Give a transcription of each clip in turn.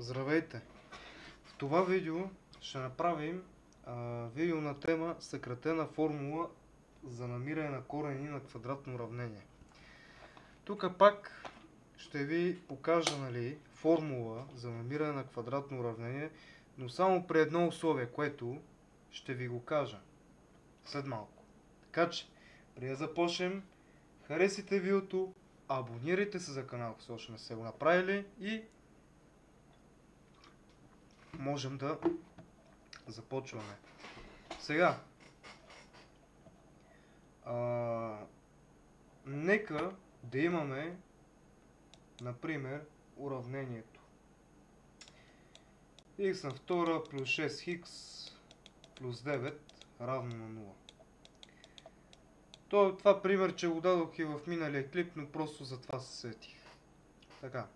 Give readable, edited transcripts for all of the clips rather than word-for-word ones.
Здравейте! В това видео ще направим видео на тема съкратена формула за намиране на корени на квадратно уравнение. Тук пак ще ви покажа формула за намиране на квадратно уравнение, но само при едно условие, което ще ви го кажа след малко. Така че, преди да започнем, харесайте видеото, абонирайте се за канала, ако още не сте го направили, и можем да започваме. Сега, нека да имаме, например, уравнението x на втора плюс 6x плюс 9 равно на 0. Това пример, че го дадох и в миналия клип, но просто за това се сетих. Така.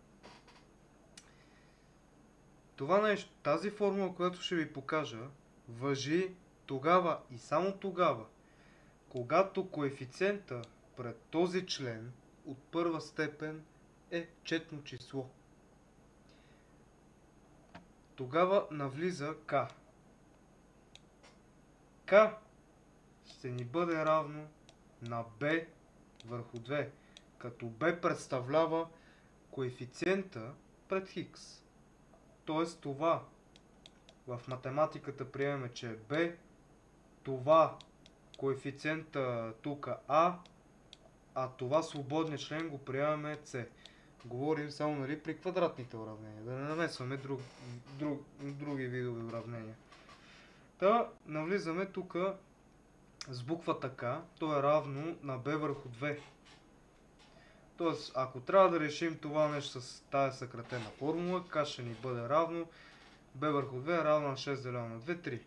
Тази формула, която ще ви покажа, важи тогава и само тогава, когато коефициента пред този член от първа степен е четно число. Тогава навлиза k. K ще ни бъде равно на b върху 2, като b представлява коефициента пред x. Тоест това в математиката приемаме, че е b, това коефициента тук a, а това свободния член го приемаме c. Говорим само при квадратните уравнения, да не намесваме други видове уравнения. Та навлизаме тук с буквата k, то е равно на b върху 2. Тоест, ако трябва да решим това нещо с тази съкратена формула, k ще ни бъде равно b върху 2 е равно на 6 делено на 2, 3.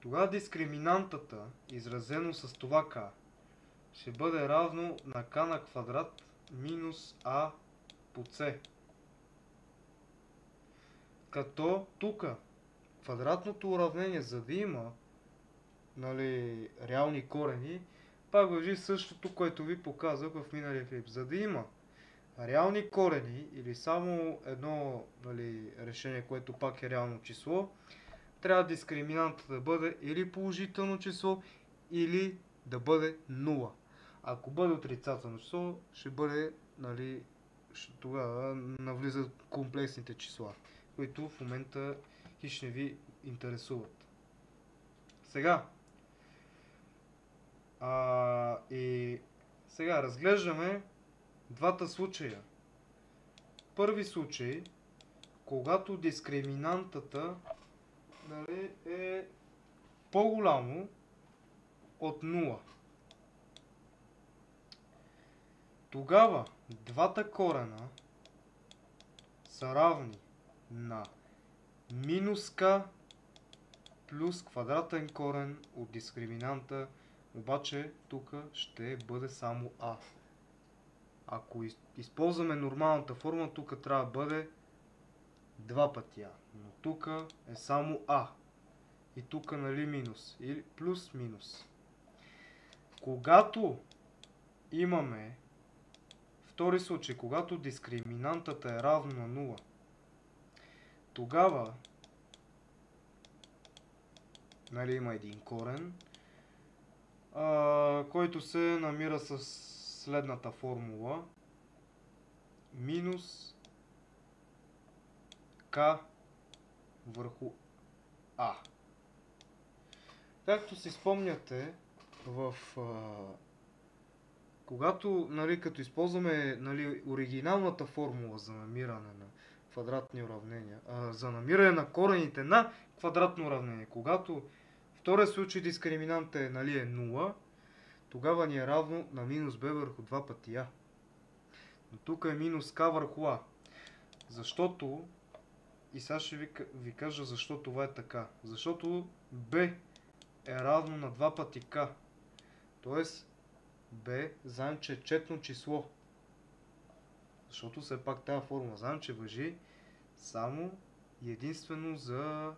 Тогава дискриминантата, изразено с това k, ще бъде равно на k на квадрат минус a по c. Като тук квадратното уравнение, за да има реални корени, пак важи същото, което ви показах в миналия клип. За да има реални корени или само едно решение, което пак е реално число, трябва дискриминантата да бъде или положително число, или да бъде 0. Ако бъде отрицателно число, ще бъде, тогава навлизат комплексните числа, които в момента хищ не ви интересуват. Сега, сега разглеждаме двата случая. Първи случай, когато дискриминантата е по-голямо от 0. Тогава двата корена са равни на минус k плюс квадратен корен от дискриминанта, обаче тук ще бъде само a. Ако използваме нормалната форма, тук трябва да бъде два пъти a, но тук е само a. И тук минус, или плюс минус. Когато имаме втори случай, когато дискриминантата е равна на 0, тогава има един корен, който се намира с следната формула: минус k върху a. Както си спомняте, когато като използваме оригиналната формула за намиране на квадратни уравнения, за намиране на корените на квадратно уравнение, когато втория случай дискриминанта е 0, тогава ни е равно на минус b върху 2 пъти a. Но тук е минус k върху a. Защото, и сега ще ви кажа защо това е така. Защото b е равно на 2 пъти k. Тоест b знаем, че е четно число. Защото все пак тази формула знаем, че важи само и единствено за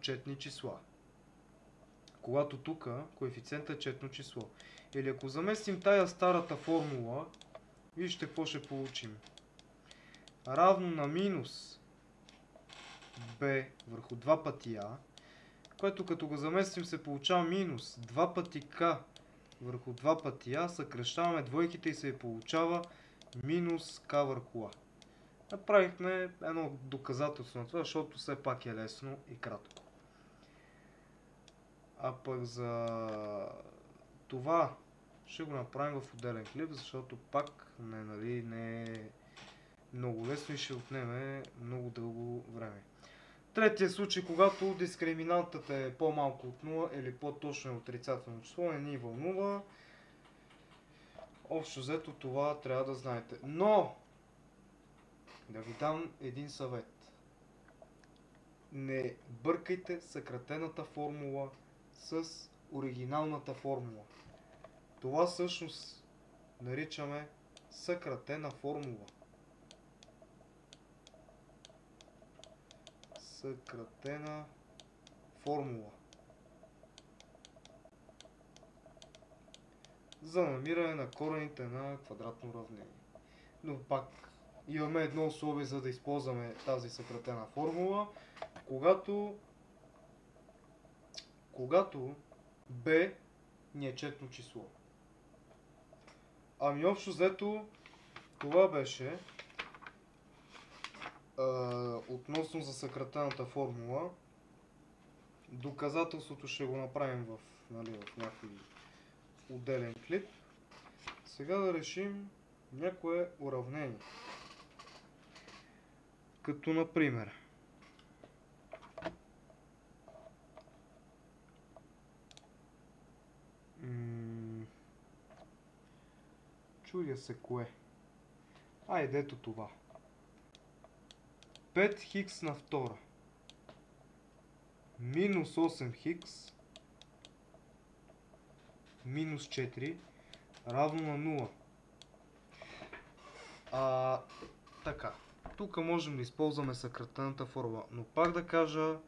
четни числа. Когато тук коефициентът е четно число. Или ако заместим тая старата формула, вижте какво ще получим. равно на минус b върху 2 пъти a, което като го заместим се получава минус 2 пъти k върху 2 пъти a, съкращаваме двойките и се получава минус k върху a. Направихме едно доказателство на това, защото все пак е лесно и кратко. А пък за това ще го направим в отделен клип, защото пак не е много лесно и ще отнеме много дълго време. Третия случай, когато дискриминантата е по-малко от 0 или по-точно е отрицателно число, не ни вълнува. Общо взето това трябва да знаете. Но да ви дам един съвет. Не бъркайте съкратената формула с оригиналната формула. Това всъщност наричаме съкратена формула. Съкратена формула за намиране на корените на квадратно уравнение. Но пак имаме едно условие, за да използваме тази съкратена формула, когато b ни е четно число. Ами общо взето това беше относно за съкратената формула. Доказателството ще го направим в някой отделен клип. Сега да решим някое уравнение. Като например чудя се кое. Айде ето това. 5х на втора минус 8х минус 4 равно на 0. Така. Тук можем да използваме съкратената формула, но пак да кажа,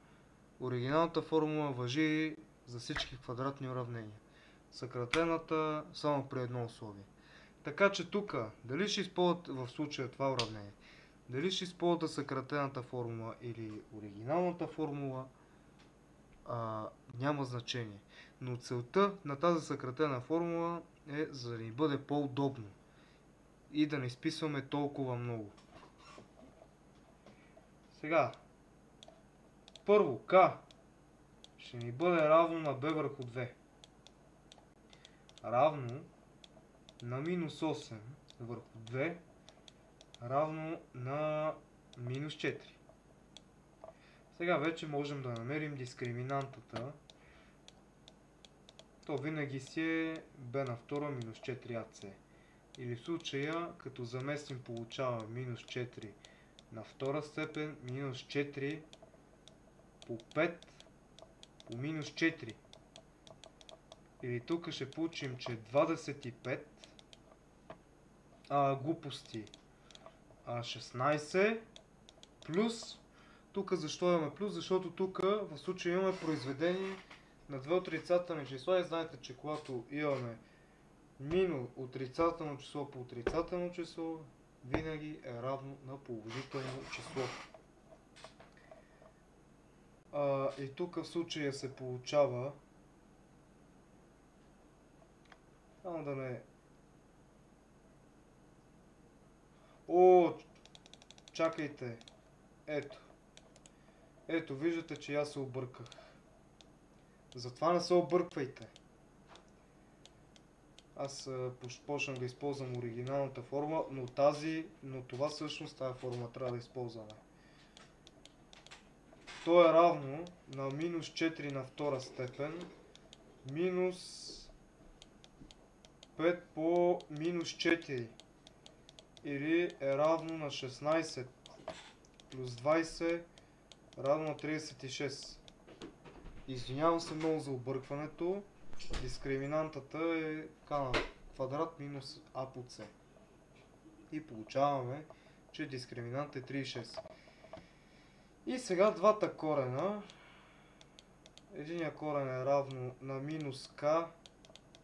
оригиналната формула важи за всички квадратни уравнения. Съкратената само при едно условие. Така че тук, дали ще използват в случая това уравнение, дали ще използвате съкратената формула или оригиналната формула, няма значение. Но целта на тази съкратена формула е за да ни бъде по-удобно и да не изписваме толкова много. Сега, първо k ще ни бъде равно на b върху 2. Равно на минус 8 върху 2 равно на минус 4. Сега вече можем да намерим дискриминантата. То винаги си е b на втора минус 4ac. Или в случая, като заместим, получава минус 4 на втора степен, минус 4 по 5 по минус 4. Или тук ще получим, че 25 глупости 16 плюс, тук защо имаме плюс? Защото тук в случая имаме произведение на две отрицателни числа и знаете, че когато имаме минус отрицателно число по отрицателно число, винаги е равно на положително число. И тук в случая се получава, само да не... Чакайте! Ето, виждате, че аз се обърках. Затова не се обърквайте. Аз почнах да използвам оригиналната форма, но това всъщност тази форма трябва да използваме. То е равно на минус 4 на втора степен, минус 5 по минус 4. Или е равно на 16 плюс 20 равно на 36. Извинявам се много за объркването. Дискриминантата е k на квадрат минус a по c. И получаваме, че дискриминант е 36. И сега двата корена. Единия корен е равно на минус k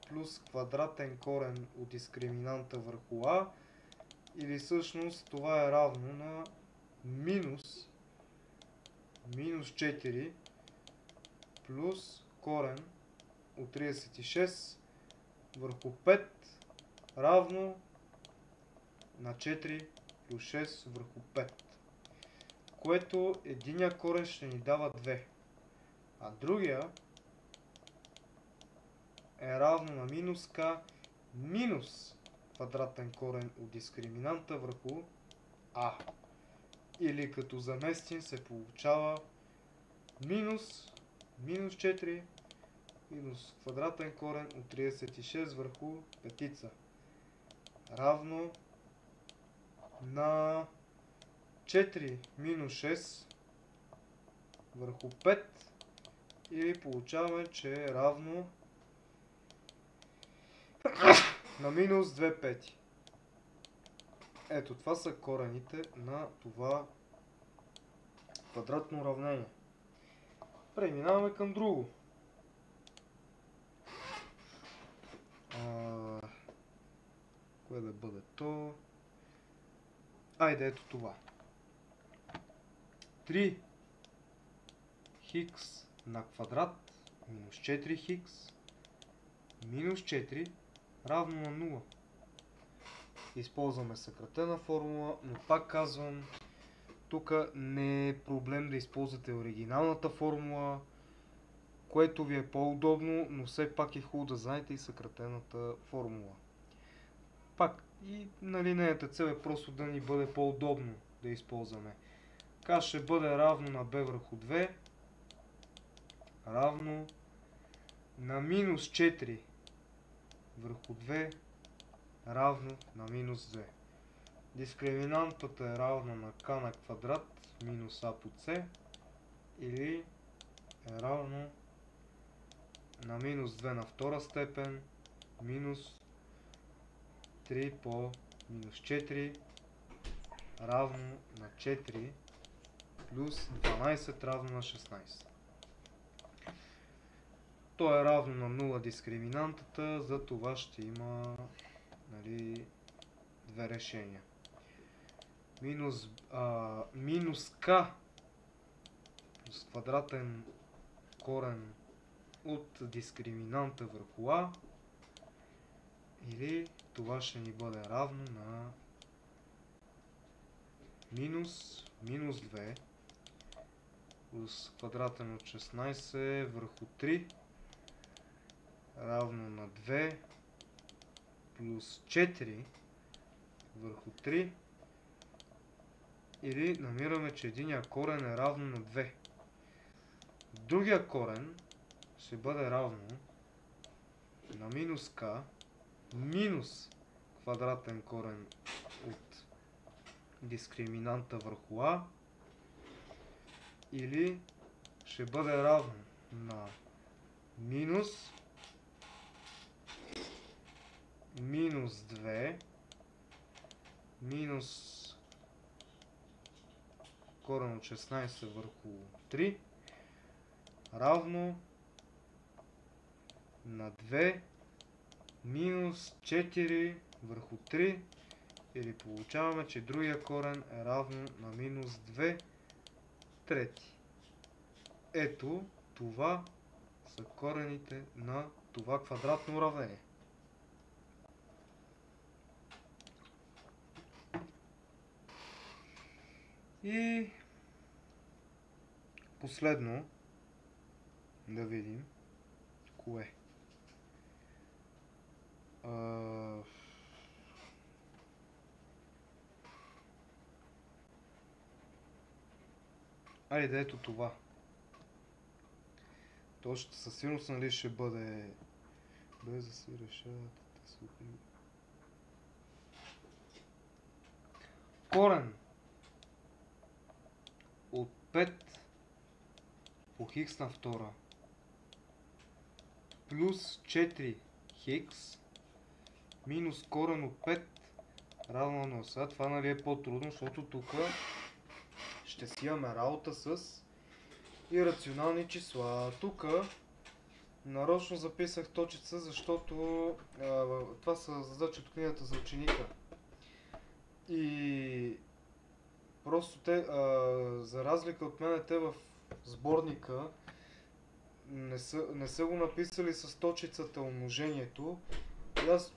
плюс квадратен корен от дискриминанта върху a. Или всъщност това е равно на минус 4 плюс корен от 36 върху 5 равно на 4 плюс 6 върху 5. Което единия корен ще ни дава 2. А другия е равно на минус k минус квадратен корен от дискриминанта върху а. Или като заместим се получава минус 4 минус квадратен корен от 36 върху петица равно на 4 минус 6 върху 5 и получаваме, че е равно на минус 2 пети. Ето, това са корените на това квадратно уравнение. Преминаваме към друго. Кое да бъде то? Айде, ето това. 3 хикс на квадрат минус 4 хикс минус 4 равно на 0. Използваме съкратена формула, но пак казвам, тук не е проблем да използвате оригиналната формула, което ви е по-удобно, но все пак е хубаво да знаете и съкратената формула. Пак и на линейната цел е просто да ни бъде по-удобно да използваме. K ще бъде равно на b върху 2 равно на минус 4 върху 2 равно на минус 2. Дискриминантата е равна на k на квадрат минус a по c или е равно на минус 2 на втора степен минус 3 по минус 4 равно на 4 плюс 12 равно на 16. То е равно на 0 дискриминантата, за това ще има, нали, две решения. Минус k плюс квадратен корен от дискриминанта върху a, или това ще ни бъде равно на минус 2 плюс квадратен от 16 върху 3 равно на 2 плюс 4 върху 3, или намираме, че единия корен е равно на 2. Другия корен ще бъде равно на минус k минус квадратен корен от дискриминанта върху a, или ще бъде равно на минус 2 минус корен от 16 върху 3 равно на 2 минус 4 върху 3, или получаваме, че другия корен е равно на минус 2 трети. Ето, това са корените на това квадратно уравнение. И последно да видим кое. Айде, ето това. То ще със сигурност, нали, ще бъде без да се решават. Корен от 5 по хикс на втора плюс 4 хикс минус корен от 5 равно на 0. Това, нали, е по-трудно, защото тук ще си имаме работа с ирационални числа. Тук нарочно записах точица, защото това са задачи от книгата за ученика. И просто те, за разлика от мен, те в сборника не са го написали с точицата умножението.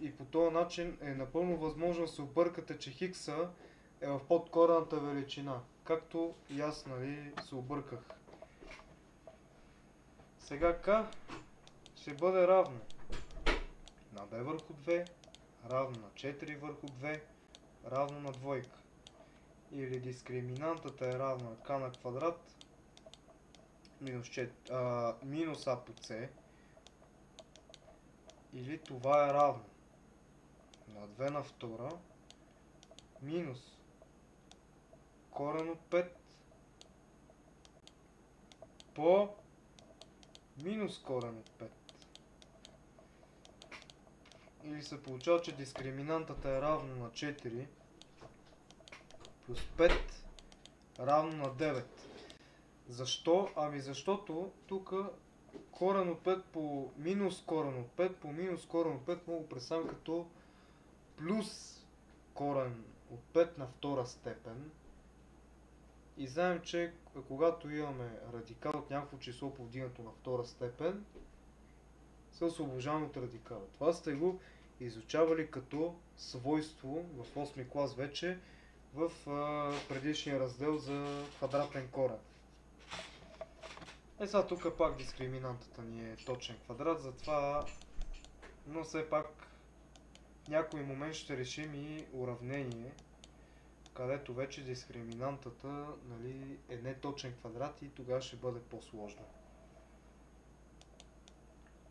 И по този начин е напълно възможно да се объркате, че хикса е в подкорената величина. Както и аз, нали, се обърках. Сега К ще бъде равно на b върху 2, равно на 4 върху 2, равно на двойка. Или дискриминантата е равна на k на квадрат минус а по c. Или това е равно на 2 на втора минус корен от 5 по минус корен от 5. Или се получава, че дискриминантата е равно на 4 плюс 5 равно на 9. Защо? Ами защото тук корен от 5 по минус корен от 5 по минус корен от 5 мога да представим като плюс корен от 5 на втора степен. И знаем, че когато имаме радикал от някакво число повдигнато на втора степен, се освобождаваме от радикала. Това сте го изучавали като свойство в 8 клас вече в предишния раздел за квадратен корен. Сега тук пак дискриминантата ни е точен квадрат, затова, но все пак някой момент ще решим и уравнение, където вече дискриминантата, нали, е неточен квадрат и тогава ще бъде по-сложно.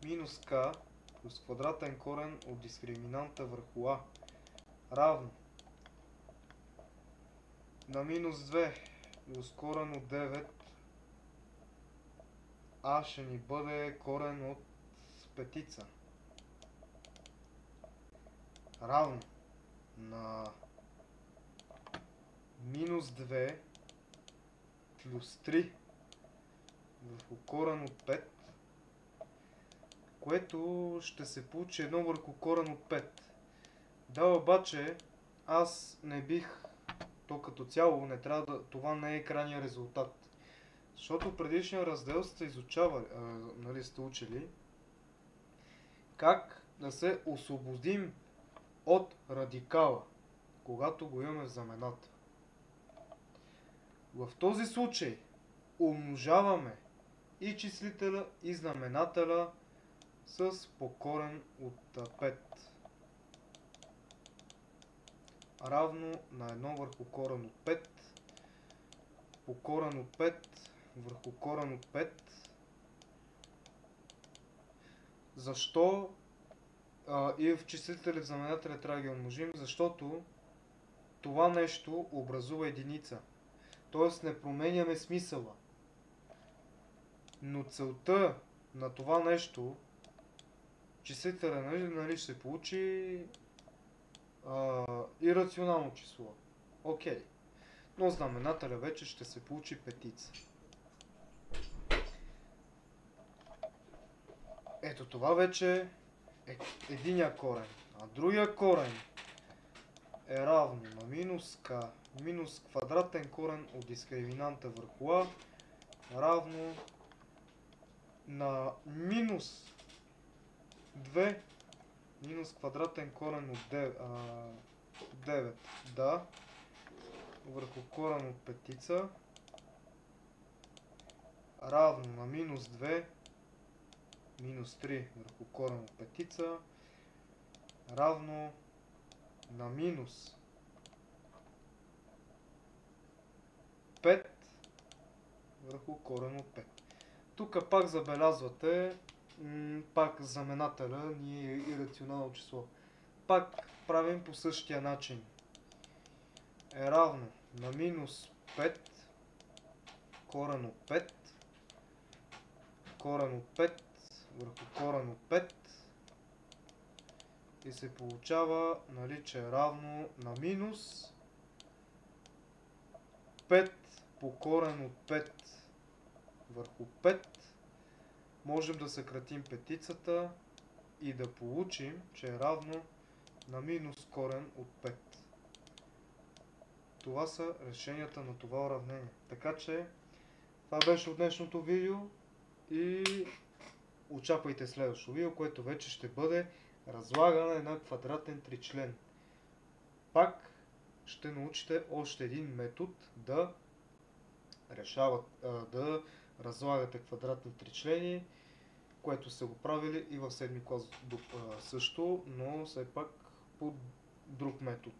Минус k плюс квадратен корен от дискриминанта върху а равно на минус 2 плюс корен от 9, а ще ни бъде корен от петица. Равно на минус 2 плюс 3 върху корен от 5, което ще се получи 1 върху корен от 5. Да, обаче аз не бих, то като цяло не трябва да, това не е крайния резултат. Защото в предишния раздел сте изучавали, нали, сте учили как да се освободим от радикала, когато го имаме в знамената. В този случай умножаваме и числителя, и знаменателя с по корен от 5. Равно на 1 върху корен от 5 по корен от 5 върху корен от 5. Защо и в числителя в знаменателя трябва да ги умножим? Защото това нещо образува единица. Т.е. не променяме смисъла. Но целта на това нещо, числителя, нали, ще се получи ирационално число. Окей. Но знаменателя вече ще се получи петица. Ето това вече е единия корен. А другия корен е равно на минус k минус квадратен корен от дискриминанта върху а равно на минус 2 минус квадратен корен от 9, да, върху корен от петица равно на минус 2 минус 3 върху корен от петица равно на минус 5 върху корен от 5. Тук пак забелязвате, пак знаменателя ни е ирационално число. Пак правим по същия начин. Е равно на минус 5 корен от 5 корен от 5 върху корен от 5 и се получава, нали, че е равно на минус 5 по корен от 5 върху 5. Можем да съкратим петицата и да получим, че е равно на минус корен от 5. Това са решенията на това уравнение. Така че това беше от днешното видео и очаквайте следващото видео, което вече ще бъде разлагане на квадратен тричлен. Пак ще научите още един метод да да разлагате квадратни тричлени, което са го правили и в 7 клас също, но все пак по друг метод.